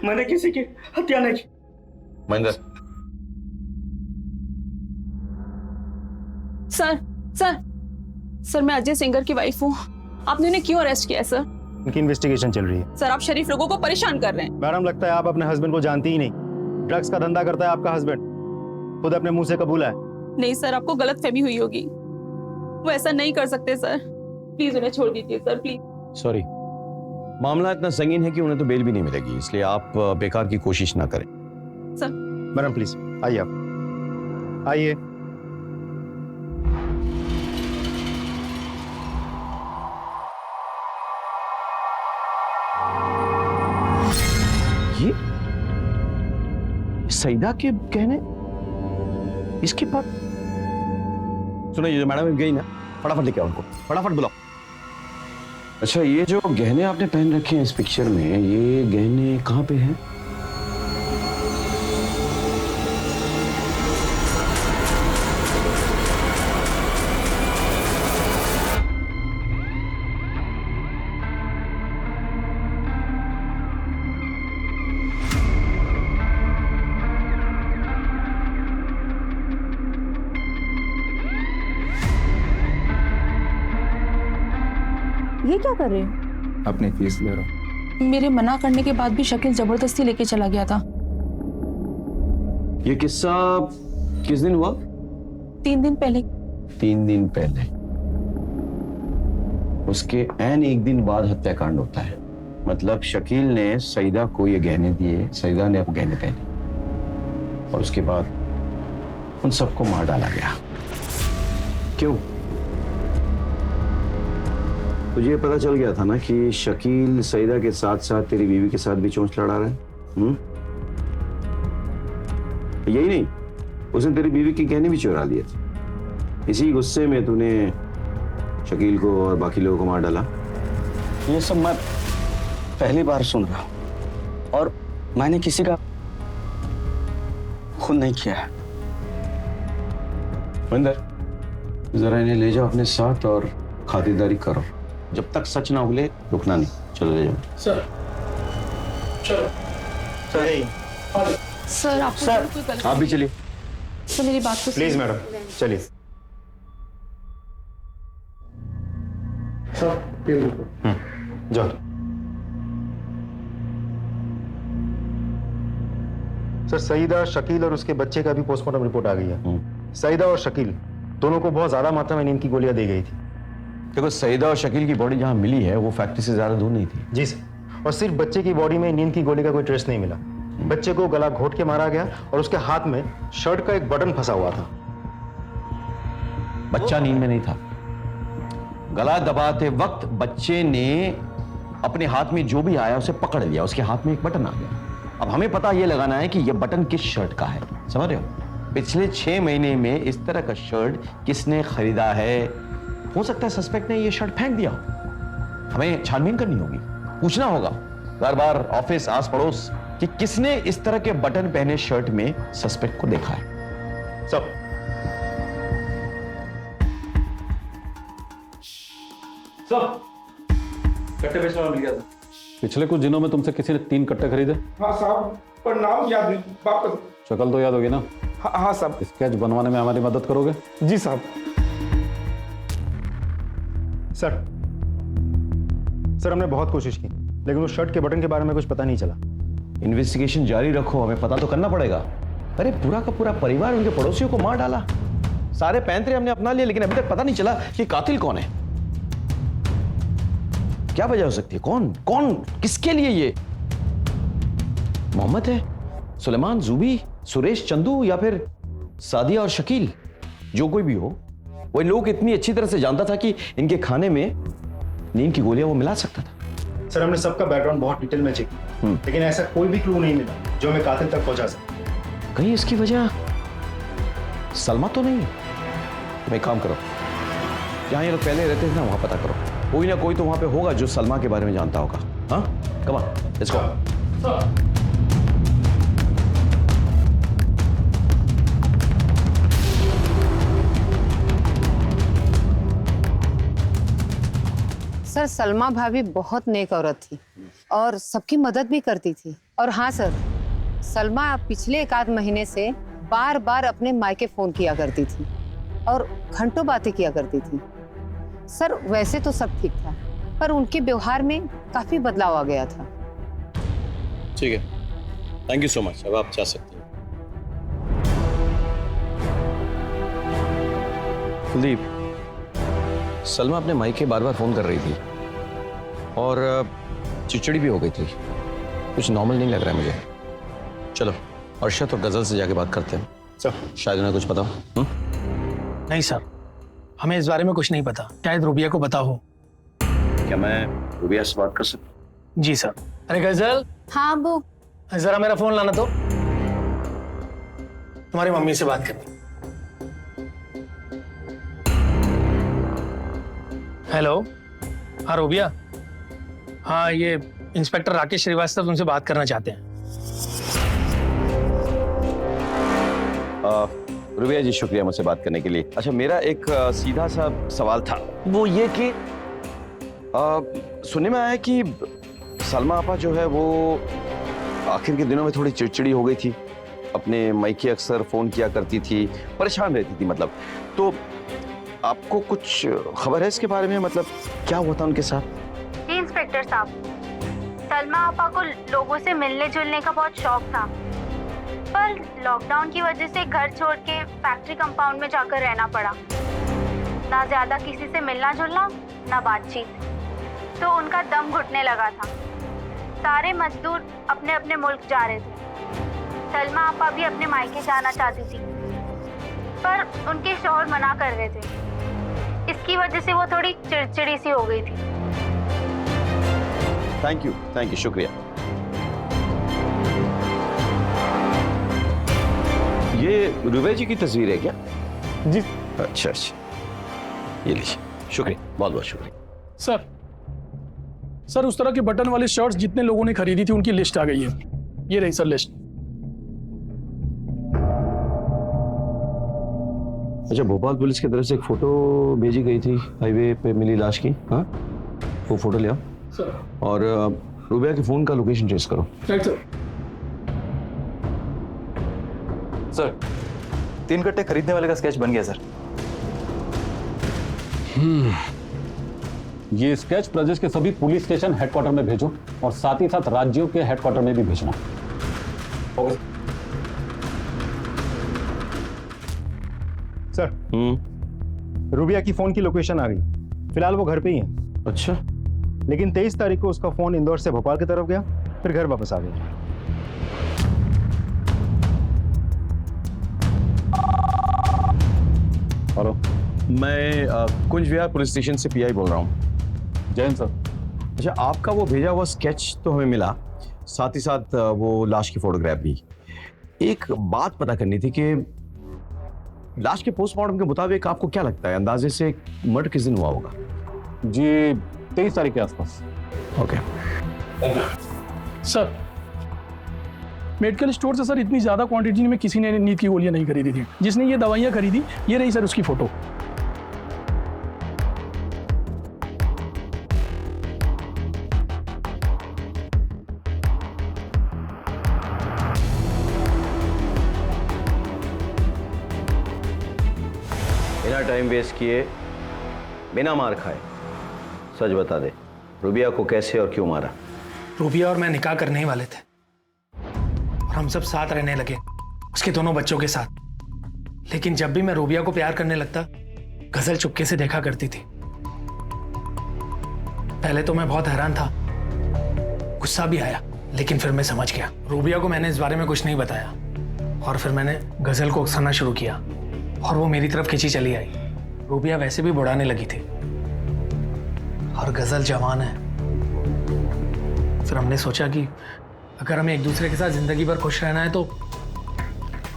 Speaker 10: मैंने किसी की हत्या नहीं की।
Speaker 15: महेंद्र।
Speaker 3: सर मैं अजय सिंगर की वाइफ हूँ। आपने उन्हें क्यों अरेस्ट किया है सर?
Speaker 5: उनकी इन्वेस्टिगेशन चल रही है।
Speaker 3: सर आप शरीफ लोगों को परेशान कर रहे हैं।
Speaker 5: मैडम, लगता है आप अपने हस्बैंड को जानती ही नहीं। ड्रग्स का धंधा करता है आपका हस्बैंड, खुद अपने मुंह से कबूला है।
Speaker 3: नहीं सर, आपको गलतफहमी हुई होगी, वो ऐसा नहीं कर सकते सर। प्लीज उन्हें छोड़ दीजिए सर, प्लीज।
Speaker 15: सॉरी, मामला इतना संगीन है कि उन्हें तो बेल भी नहीं मिलेगी, इसलिए आप बेकार की कोशिश ना करें।
Speaker 3: सर।
Speaker 5: मैडम प्लीज आइए, आप आइए।
Speaker 15: ये सईदा के गहने इसके पास? सुनो, ये जो मैडम गई ना, फटाफट लेके आओ उनको, फटाफट बुलाओ। अच्छा, ये जो गहने आपने पहन रखे हैं इस पिक्चर में, ये गहने कहाँ पे हैं?
Speaker 3: ये क्या कर रहे हो?
Speaker 1: अपनी फीस ले रहा हूँ।
Speaker 3: मेरे मना करने के बाद भी शकील जबरदस्ती लेके चला गया था।
Speaker 15: ये किस्सा किस दिन हुआ?
Speaker 3: 3 दिन पहले।
Speaker 15: 3 दिन पहले? उसके ऐन एक दिन बाद हत्याकांड होता है। मतलब शकील ने सईदा को ये गहने दिए, सईदा ने वो गहने पहने और उसके बाद उन सबको मार डाला गया। क्यों? तुझे पता चल गया था ना कि शकील सईदा के साथ साथ तेरी बीवी के साथ भी चोंच लड़ा रहा है। यही नहीं, उसने तेरी बीवी के गहने भी चुरा लिए थे। इसी गुस्से में तूने शकील को और बाकी लोगों को मार डाला।
Speaker 16: ये सब मैं पहली बार सुन रहा हूँ और मैंने किसी का खून नहीं किया है।
Speaker 15: महेंद्र, जरा इन्हें ले जाओ अपने साथ और खातिरदारी करो। जब तक सच ना उगले रुकना नहीं। चलो ले जाओ।
Speaker 11: सर चलो।
Speaker 3: सर
Speaker 15: आप भी चलिए।
Speaker 3: सर मेरी बात तो
Speaker 5: प्लीज मैडम चलिए। जाओ। सर, सईदा, शकील और उसके बच्चे का भी पोस्टमार्टम रिपोर्ट आ गई है। सईदा और शकील दोनों को बहुत ज्यादा मात्रा में नींद की गोलियां दी गई थी।
Speaker 15: देखो, सईदा और शकील की बॉडी जहां मिली है वो फैक्ट्री से ज्यादा दूर नहीं थी।
Speaker 5: जी सर, और सिर्फ बच्चे की बॉडी में नींद की गोली का कोई ट्रेस नहीं मिला। बच्चे को गला घोट के मारा गया और उसके हाथ में शर्ट का एक बटन फंसा हुआ था।
Speaker 15: बच्चा नींद में नहीं था। गला दबाते वक्त बच्चे ने अपने हाथ में जो भी आया उसे पकड़ लिया, उसके हाथ में एक बटन आ गया। अब हमें पता यह लगाना है कि यह बटन किस शर्ट का है। समझ रहे हो? पिछले 6 महीने में इस तरह का शर्ट किसने खरीदा है? हो सकता है सस्पेक्ट ने यह शर्ट फेंक दिया हो। हमें छानबीन करनी होगी, पूछना होगा बार बार ऑफिस, आस पड़ोस कि किसने इस तरह के बटन पहने शर्ट में सस्पेक्ट को देखा है। सब
Speaker 1: कट्टे बेचने वाला मिल गया था।
Speaker 2: पिछले कुछ दिनों में तुमसे किसी ने 3 कट्टे खरीदे?
Speaker 10: हाँ साहब, पर नाम याद नहीं। वापस।
Speaker 2: शक्ल तो याद होगी ना?
Speaker 10: हाँ साहब।
Speaker 2: स्केच बनवाने में हमारी मदद करोगे?
Speaker 10: जी साहब। सर, हमने बहुत कोशिश की
Speaker 5: लेकिन उस शर्ट के बटन के बारे में कुछ पता नहीं चला।
Speaker 15: इन्वेस्टिगेशन जारी रखो, हमें पता तो करना पड़ेगा। अरे पूरा का पूरा परिवार उनके पड़ोसियों को मार डाला, सारे पैंतरे हमने अपना लिए, लेकिन अभी तक पता नहीं चला कि कातिल कौन है। क्या वजह हो सकती है? कौन कौन किसके लिए ये? मोहम्मद है, सुलेमान, जूबी, सुरेश, चंदू, या फिर सादिया और शकील? जो कोई भी हो, वो इन लोगों को इतनी अच्छी तरह से जानता था कि इनके खाने में नींद की गोलियां वो मिला सकता था।
Speaker 5: सर हमने सबका बैकग्राउंड बहुत डिटेल में चेक किया, लेकिन ऐसा कोई भी क्लू नहीं मिला जो हमें कातिल तक पहुंचा सके।
Speaker 15: कहीं इसकी वजह सलमा तो नहीं? तुम एक काम करो, जहां ये लोग पहले रहते थे ना वहां पता करो, कोई ना कोई तो वहां पे होगा जो सलमा के बारे में जानता होगा। हाँ, come on, let's go.
Speaker 7: Sir Salma भाभी बहुत नेक औरत थी और सबकी मदद भी करती थी। और हाँ सर, सलमा पिछले 1 महीने से बार बार अपने मायके फोन किया करती थी और घंटों बातें किया करती थी। सर वैसे तो सब ठीक था, पर उनके व्यवहार में काफी बदलाव आ गया था।
Speaker 15: ठीक है, थैंक यू सो मच। अब आप जा सकते हैं। कुलदीप, सलमा अपने मायके बार बार फोन कर रही थी और चिड़चिड़ी भी हो गई थी। कुछ नॉर्मल नहीं लग रहा है मुझे। चलो अर्शद और गजल से जाके बात करते हैं।
Speaker 11: सर
Speaker 15: शायद उन्हें कुछ पता हो।
Speaker 11: नहीं सर, हमें इस बारे में कुछ नहीं पता, शायद रूबिया को पता हो।
Speaker 15: क्या मैं रूबिया से बात कर सकता?
Speaker 11: जी सर। अरे गजल।
Speaker 9: हाँ अबू।
Speaker 11: जरा मेरा फोन लाना तो, तुम्हारी मम्मी से बात करनी। हेलो, हाँ रूबिया। हाँ, ये इंस्पेक्टर राकेश श्रीवास्तव तुमसे बात करना चाहते हैं।
Speaker 15: रूबिया जी, शुक्रिया मुझसे बात करने के लिए। अच्छा, मेरा एक सीधा सा सवाल था, वो ये कि सुनने में आया कि सलमा आपा जो है वो आखिर के दिनों में थोड़ी चिड़चिड़ी हो गई थी, अपने मायके अक्सर फोन किया करती थी, परेशान रहती थी मतलब। तो आपको कुछ खबर है इसके बारे में? मतलब क्या हुआ था उनके साथ?
Speaker 9: जी इंस्पेक्टर साहब, सलमा आपा को लोगों से मिलने जुलने का बहुत शौक था, पर लॉकडाउन की वजह से घर छोड़ के फैक्ट्री कंपाउंड में जाकर रहना पड़ा। ना ज्यादा किसी से मिलना जुलना, ना बातचीत, तो उनका दम घुटने लगा था। सारे मजदूर अपने अपने मुल्क जा रहे थे। सलमा आपा भी अपने मायके जाना चाहती थी, पर उनके शौहर मना कर रहे थे। इसकी वजह से वो थोड़ी चिड़चिड़ी सी हो गई थी।
Speaker 15: थैंक यू, शुक्रिया। ये रूबिया जी की तस्वीर है क्या?
Speaker 11: जी।
Speaker 15: अच्छा, ये लीजिए, शुक्रिया, बहुत बहुत शुक्रिया।
Speaker 11: सर उस तरह के बटन वाले शर्ट्स जितने लोगों ने खरीदी थी उनकी लिस्ट आ गई है। ये रही सर लिस्ट।
Speaker 15: अच्छा, भोपाल पुलिस की तरफ से एक फोटो भेजी गई थी हाईवे पे मिली लाश की। हाँ, वो फोटो ले आओ और रूबिया के फोन का लोकेशन ट्रेस करो।
Speaker 1: सर 3 कट्टे खरीदने वाले का स्केच बन गया सर।
Speaker 2: ये स्केच प्रदेश के सभी पुलिस स्टेशन हेडक्वार्टर में भेजो और साथ ही साथ राज्यों के हेडक्वार्टर में भी भेजना।
Speaker 5: सर, रूबिया की फोन की लोकेशन आ गई। फिलहाल वो घर पे ही है।
Speaker 15: अच्छा,
Speaker 5: लेकिन 23 तारीख को उसका फोन इंदौर से भोपाल की तरफ गया, फिर घर वापस आ गया।
Speaker 15: हेलो, मैं कुंज विहार पुलिस स्टेशन से पीआई बोल रहा हूँ।
Speaker 2: जैन सर।
Speaker 15: अच्छा, आपका वो भेजा हुआ स्केच तो हमें मिला, साथ ही साथ वो लाश की फोटोग्राफ भी। एक बात पता करनी थी कि लाश के पोस्टमार्टम के मुताबिक आपको क्या लगता है अंदाजे से मर्डर किस दिन हुआ होगा?
Speaker 2: जी 23 तारीख के आसपास।
Speaker 15: ओके।
Speaker 11: सर मेडिकल स्टोर से सर इतनी ज्यादा क्वांटिटी में किसी ने नींद की गोलियां नहीं खरीदी थी। जिसने ये दवाइयां खरीदी, ये रही सर उसकी फोटो।
Speaker 15: बिना टाइम वेस्ट किए, बिना मार खाए सच बता दे, रूबिया को कैसे और क्यों मारा?
Speaker 11: रूबिया और मैं निकाह करने ही वाले थे और हम सब साथ रहने लगे, उसके दोनों बच्चों के साथ। लेकिन जब भी मैं रूबिया को प्यार करने लगता, गजल चुपके से देखा करती थी। पहले तो मैं बहुत हैरान था, गुस्सा भी आया, लेकिन फिर मैं समझ गया। रूबिया को मैंने इस बारे में कुछ नहीं बताया और फिर मैंने गजल को उकसाना शुरू किया और वो मेरी तरफ खिंची चली आई। रूबिया वैसे भी बुढ़ाने लगी थी और गजल जवान है। फिर हमने सोचा कि अगर हमें एक दूसरे के साथ जिंदगी भर खुश रहना है तो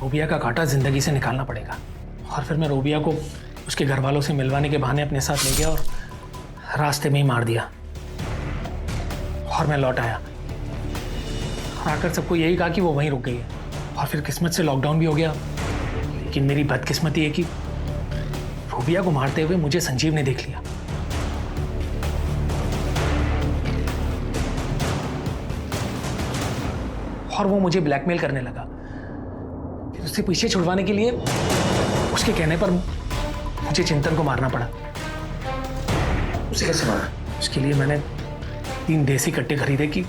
Speaker 11: रूबिया का कांटा जिंदगी से निकालना पड़ेगा। और फिर मैं रूबिया को उसके घर वालों से मिलवाने के बहाने अपने साथ ले गया और रास्ते में ही मार दिया। और मैं लौट आया और आकर सबको यही कहा कि वो वहीं रुक गई है। और फिर किस्मत से लॉकडाउन भी हो गया। लेकिन मेरी बदकिस्मती है कि रूबिया को मारते हुए मुझे संजीव ने देख लिया। और वो मुझे ब्लैकमेल करने लगा। फिर उससे पीछे छुड़वाने के लिए उसके कहने पर मुझे चिंतन को मारना पड़ा। उसे कैसे मारा? उसके लिए मैंने 3 देसी कट्टे खरीदे कि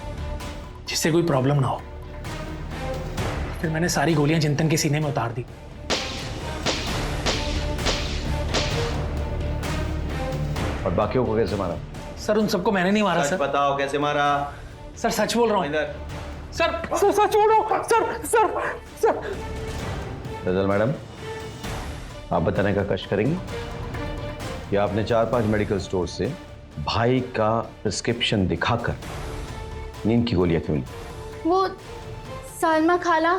Speaker 11: जिससे कोई प्रॉब्लम ना हो। फिर मैंने सारी गोलियां चिंतन के सीने में उतार दी।
Speaker 15: और बाकियों को कैसे मारा?
Speaker 11: सर उन सबको मैंने नहीं मारा। सर
Speaker 15: बताओ कैसे मारा?
Speaker 11: सर सच बोल रहा हूँ। सर सच बोल रहा हूँ। सर
Speaker 15: गजल मैडम, आप बताने का कष्ट करेंगी कि आपने 4-5 मेडिकल स्टोर से भाई का प्रिस्क्रिप्शन दिखाकर नींद की गोलियां क्यों ली?
Speaker 9: वो सलमा खाला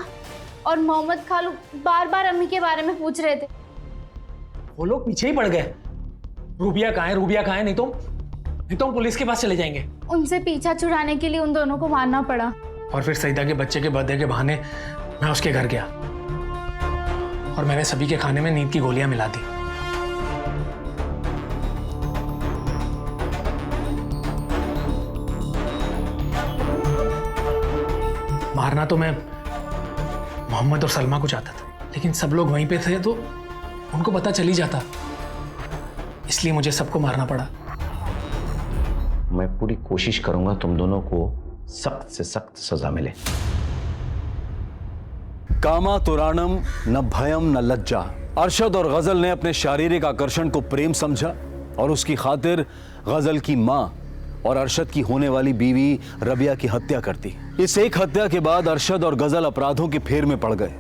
Speaker 9: और मोहम्मद खालू बार बार अम्मी के बारे में पूछ रहे थे।
Speaker 11: वो लोग पीछे ही पड़ गए। रूबिया कहाँ है, रूबिया कहाँ है? नहीं तो हम पुलिस के पास चले जाएंगे।
Speaker 9: उनसे पीछा छुड़ाने के लिए उन दोनों को मारना पड़ा।
Speaker 11: और फिर सईदा के बच्चे के बर्थडे के बहाने मैं उसके घर गया और मैंने सभी के खाने में नींद की गोलियां मिला दी। मारना तो मैं मोहम्मद और सलमा को चाहता था, लेकिन सब लोग वहीं पे थे तो उनको पता चल ही जाता, इसलिए मुझे सबको मारना पड़ा।
Speaker 15: मैं पूरी कोशिश करूंगा तुम दोनों को सख्त से सख्त सजा मिले।
Speaker 14: कामा तुराणम न भयम न लज्जा। अरशद और गजल ने अपने शारीरिक आकर्षण को प्रेम समझा और उसकी खातिर गजल की मां और अरशद की होने वाली बीवी रबिया की हत्या कर दी। इस एक हत्या के बाद अरशद और गजल अपराधों की फेर में पड़ गए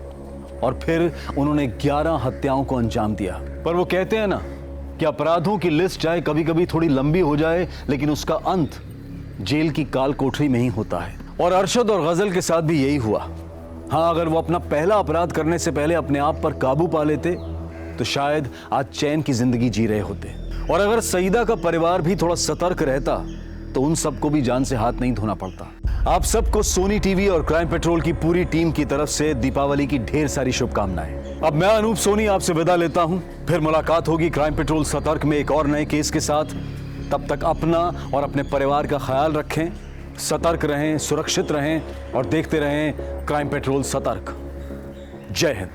Speaker 14: और फिर उन्होंने 11 हत्याओं को अंजाम दिया। पर वो कहते हैं ना कि अपराधों की लिस्ट चाहे कभी कभी थोड़ी लंबी हो जाए, लेकिन उसका अंत जेल की काल कोठरी में ही होता है। और अरशद और गजल के साथ भी यही हुआ। हाँ, अगर वो अपना पहला अपराध करने से पहले अपने आप पर काबू पा लेते तो शायद आज चैन की जिंदगी जी रहे होते। और अगर सईदा का परिवार भी थोड़ा सतर्क रहता तो उन सबको भी जान से हाथ नहीं धोना पड़ता। आप सबको सोनी टीवी और क्राइम पेट्रोल की पूरी टीम की तरफ से दीपावली की ढेर सारी शुभकामनाएं। अब मैं अनूप सोनी आपसे विदा लेता हूं। फिर मुलाकात होगी क्राइम पेट्रोल सतर्क में एक और नए केस के साथ। तब तक अपना और अपने परिवार का ख्याल रखें, सतर्क रहें, सुरक्षित रहें और देखते रहें क्राइम पेट्रोल सतर्क। जय हिंद।